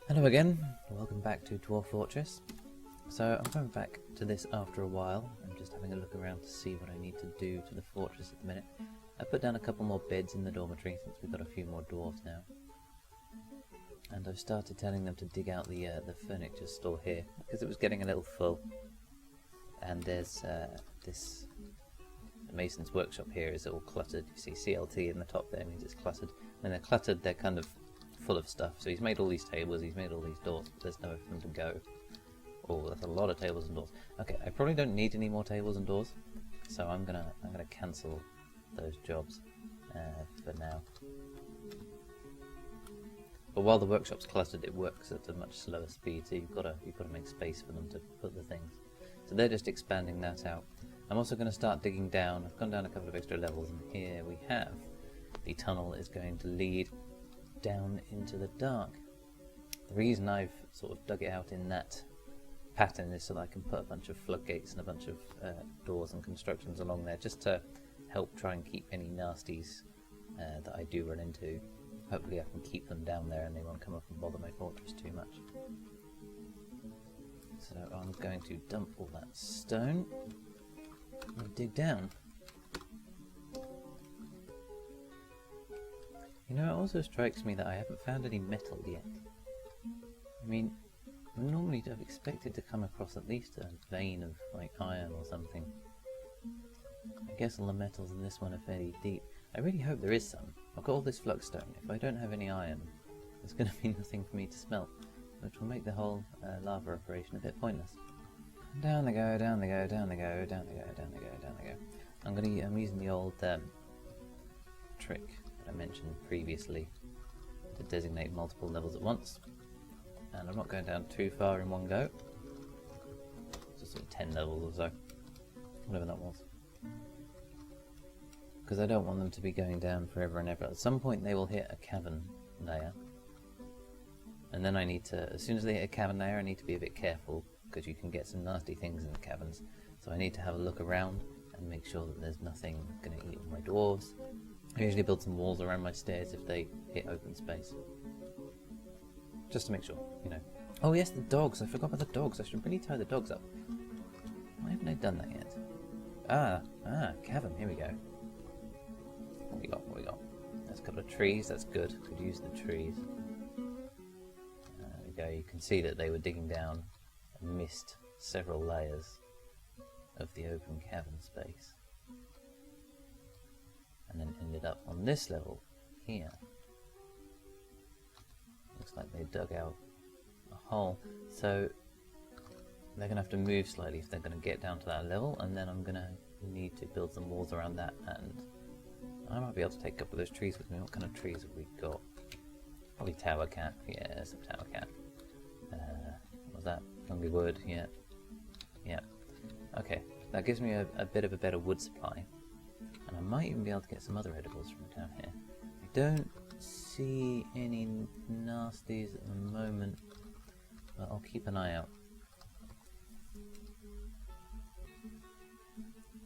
Hello again, welcome back to Dwarf Fortress. So I'm coming back to this after a while. I'm just having a look around to see what I need to do to the fortress at the minute. I put down a couple more beds in the dormitory since we've got a few more dwarves now. And I've started telling them to dig out the furniture store here because it was getting a little full. And there's the mason's workshop here is all cluttered. You see CLT in the top there means it's cluttered. When they're cluttered, they're kind of full of stuff. So he's made all these tables, he's made all these doors, but there's nowhere for them to go. Oh, that's a lot of tables and doors. Okay, I probably don't need any more tables and doors, so I'm gonna cancel those jobs for now. But while the workshop's cluttered, it works at a much slower speed, so you've got to make space for them to put the things. So they're just expanding that out. I'm also going to start digging down. I've gone down a couple of extra levels, and here we have the tunnel is going to lead down into the dark. The reason I've sort of dug it out in that pattern is so that I can put a bunch of floodgates and a bunch of doors and constructions along there, just to help try and keep any nasties that I do run into. Hopefully I can keep them down there and they won't come up and bother my fortress too much. So I'm going to dump all that stone and dig down. You know, it also strikes me that I haven't found any metal yet. I mean, normally I'd have expected to come across at least a vein of like iron or something. I guess all the metals in this one are fairly deep. I really hope there is some. I've got all this flux-stone. If I don't have any iron, there's going to be nothing for me to smelt, which will make the whole lava operation a bit pointless. Down they go, down they go, down they go, down they go, down they go, down they go. I'm using the old trick that I mentioned previously to designate multiple levels at once. And I'm not going down too far in one go. Just sort of 10 levels or so. Whatever that was. Because I don't want them to be going down forever and ever. At some point they will hit a cavern layer. And then I need to, as soon as they hit a cavern layer, I need to be a bit careful, because you can get some nasty things in the caverns. So I need to have a look around and make sure that there's nothing going to eat all my dwarves. I usually build some walls around my stairs if they hit open space. Just to make sure, you know. Oh yes, the dogs. I forgot about the dogs. I should really tie the dogs up. Why haven't I done that yet? Cavern. Here we go. What we got? What we got? There's a couple of trees. That's good. Could use the trees. There we go. You can see that they were digging down and missed several layers of the open cavern space. And then ended up on this level here. Looks like they dug out a hole, so they're going to have to move slightly if they're going to get down to that level, and then I'm going to need to build some walls around that, and I might be able to take a couple of those trees with me. What kind of trees have we got? Probably tower cat. Yeah, some tower cat. What was that? Lonely wood. Yeah. Yeah. Okay, that gives me a bit of a better wood supply, and I might even be able to get some other edibles from down here. I don't see any nasties at the moment, but I'll keep an eye out.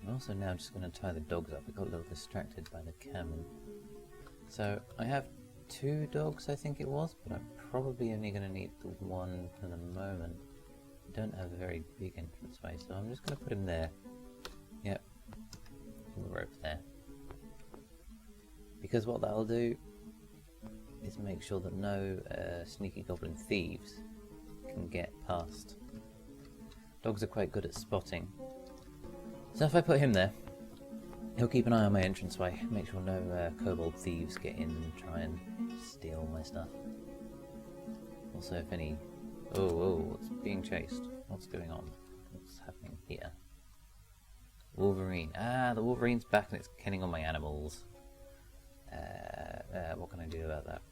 I'm also now just going to tie the dogs up. I got a little distracted by the camel. So I have 2 dogs, I think it was, but I'm probably only going to need the one for the moment. I don't have a very big entrance way, so I'm just going to put him there. Yep, the rope there. Because what that'll do is make sure that no sneaky goblin thieves can get past. Dogs are quite good at spotting. So if I put him there, he'll keep an eye on my entranceway, make sure no kobold thieves get in and try and steal my stuff. Also if any... Oh, it's being chased. What's going on? What's happening here? Wolverine. The Wolverine's back and it's killing all my animals. What can I do about that?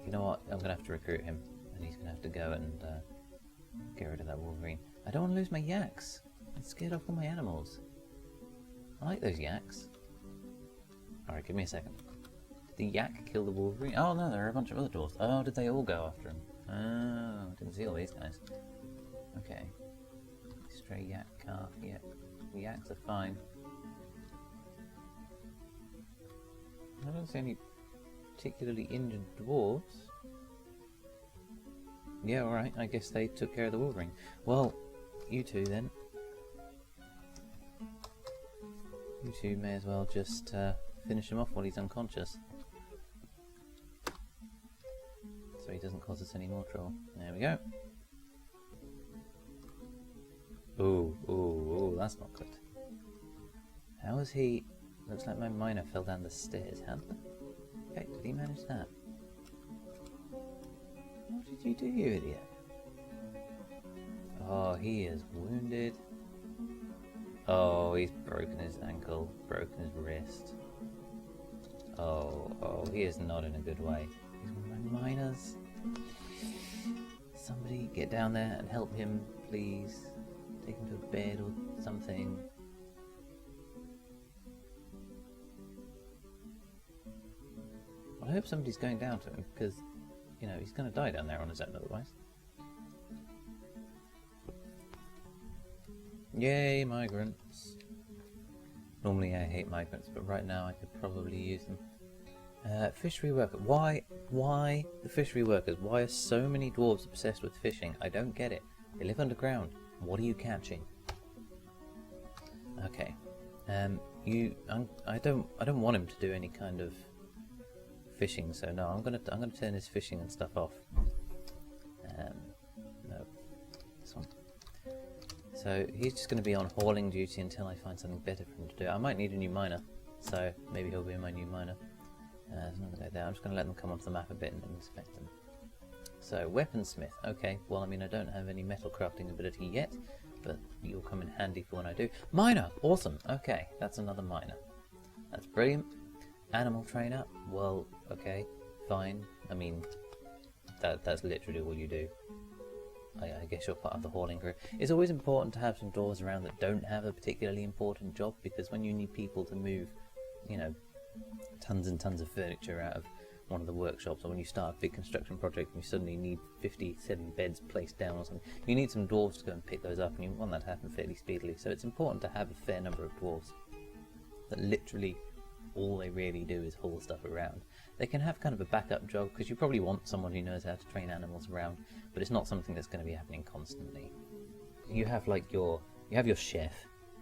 You know what? I'm going to have to recruit him, and he's going to have to go and get rid of that Wolverine. I don't want to lose my yaks. I'm scared off all my animals. I like those yaks. Alright, give me a second. Did the yak kill the Wolverine? Oh no, there are a bunch of other dwarves. Oh, did they all go after him? Oh, didn't see all these guys. Okay. Stray yak calf. Yeah, the yaks are fine. I don't see any particularly injured dwarves. Yeah, alright, I guess they took care of the wolverine. Well, you two then. You two may as well just finish him off while he's unconscious. So he doesn't cause us any more trouble. There we go. Ooh, ooh, ooh, that's not good. How was he... Looks like my miner fell down the stairs. How the heck did he manage that? What did you do, you idiot? Oh, he is wounded. Oh, he's broken his ankle, broken his wrist. Oh, he is not in a good way. He's one of my miners. Somebody get down there and help him, please. Take him to a bed or something. Well, I hope somebody's going down to him, because, you know, he's going to die down there on his own otherwise. Yay, migrants. Normally I hate migrants, but right now I could probably use them. Fishery worker. Why the fishery workers? Why are so many dwarves obsessed with fishing? I don't get it. They live underground. What are you catching? Okay. I don't want him to do any kind of fishing, so no, I'm gonna turn his fishing and stuff off. No, this one. So he's just going to be on hauling duty until I find something better for him to do. I might need a new miner, so maybe he'll be my new miner. There's another guy there. I'm just going to let them come onto the map a bit and inspect them. So, weaponsmith. Okay, well, I mean, I don't have any metal crafting ability yet, but you'll come in handy for when I do. Miner! Awesome! Okay, that's another miner. That's brilliant. Animal trainer. Well, okay, fine. I mean, that's literally all you do. I guess you're part of the hauling crew. It's always important to have some dwarves around that don't have a particularly important job, because when you need people to move, you know, tons and tons of furniture out of one of the workshops, or when you start a big construction project and you suddenly need 57 beds placed down or something, you need some dwarves to go and pick those up, and you want that to happen fairly speedily. So it's important to have a fair number of dwarves that literally all they really do is haul stuff around. They can have kind of a backup job, because you probably want someone who knows how to train animals around, but it's not something that's going to be happening constantly. You have like you have your chef,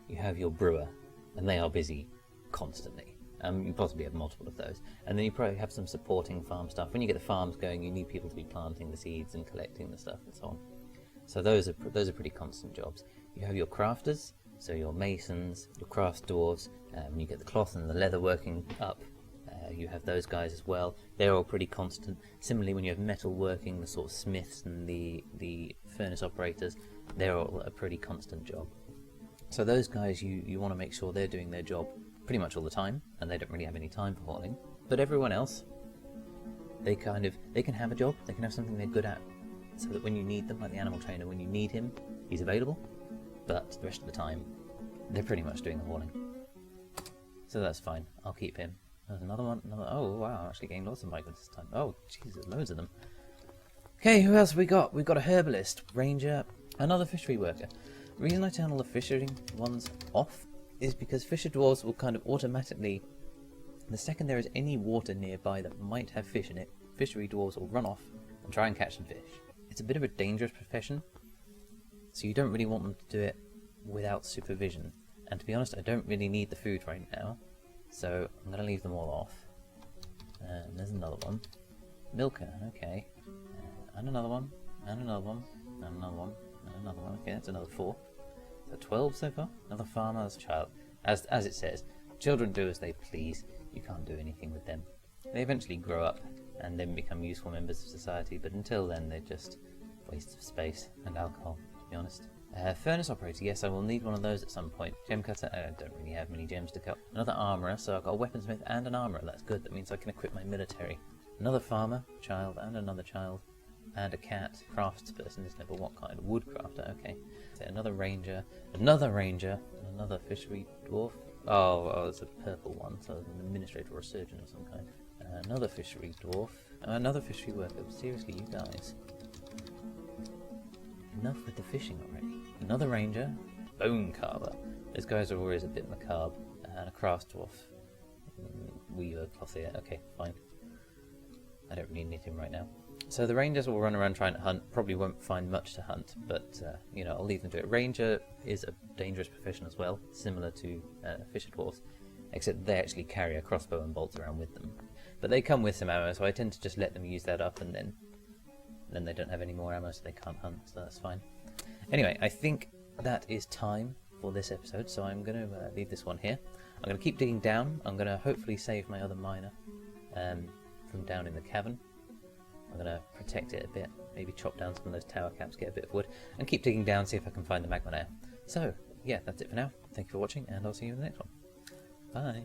you have your brewer, and they are busy constantly. You possibly have multiple of those, and then you probably have some supporting farm stuff. When you get the farms going, you need people to be planting the seeds and collecting the stuff and so on. So those are pretty constant jobs. You have your crafters, so your masons, your craft dwarves. When you get the cloth and the leather working up, you have those guys as well. They're all pretty constant. Similarly, when you have metal working, the sort of smiths and the furnace operators, they're all a pretty constant job. So those guys, you want to make sure they're doing their job pretty much all the time, and they don't really have any time for hauling. But everyone else, they can have a job, they can have something they're good at, so that when you need them, like the animal trainer, when you need him, he's available, but the rest of the time, they're pretty much doing the hauling. So that's fine, I'll keep him. There's another one, oh wow, I'm actually getting lots of migrants this time. Oh, Jesus, loads of them. Okay, who else have we got? We've got a herbalist, ranger, another fishery worker. The reason I turn all the fishery ones off is because fisher dwarves will kind of automatically, the second there is any water nearby that might have fish in it, fishery dwarves will run off and try and catch some fish. It's a bit of a dangerous profession, so you don't really want them to do it without supervision. And to be honest, I don't really need the food right now, so I'm going to leave them all off. And there's another one. Milker, okay. And another one, and another one, and another one, and another one. Okay, that's another 4. So 12 so far? Another farmer, as a child. As it says, children do as they please. You can't do anything with them. They eventually grow up and then become useful members of society, but until then they're just wastes of space and alcohol, to be honest. Furnace operator, yes, I will need one of those at some point. Gem cutter, I don't really have many gems to cut. Another armourer, so I've got a weaponsmith and an armourer, that's good, that means I can equip my military. Another farmer, child, and another child. And a cat, craftsperson is never what kind? Woodcrafter, okay. So another ranger, and another fishery dwarf. Oh, it's a purple one, so an administrator or a surgeon of some kind. Another fishery dwarf, another fishery worker. Seriously, you guys. Enough with the fishing already. Another ranger, bone carver. Those guys are always a bit macabre. And a craft dwarf. Weaver, clothier, okay, fine. I don't really need him right now. So the rangers will run around trying to hunt, probably won't find much to hunt, but you know, I'll leave them to it. Ranger is a dangerous profession as well, similar to fisher dwarves, except they actually carry a crossbow and bolts around with them. But they come with some ammo, so I tend to just let them use that up, and then they don't have any more ammo, so they can't hunt, so that's fine. Anyway, I think that is time for this episode, so I'm going to leave this one here. I'm going to keep digging down. I'm going to hopefully save my other miner from down in the cavern. I'm going to protect it a bit, maybe chop down some of those tower caps, get a bit of wood, and keep digging down, see if I can find the magma layer. So, yeah, that's it for now. Thank you for watching, and I'll see you in the next one. Bye!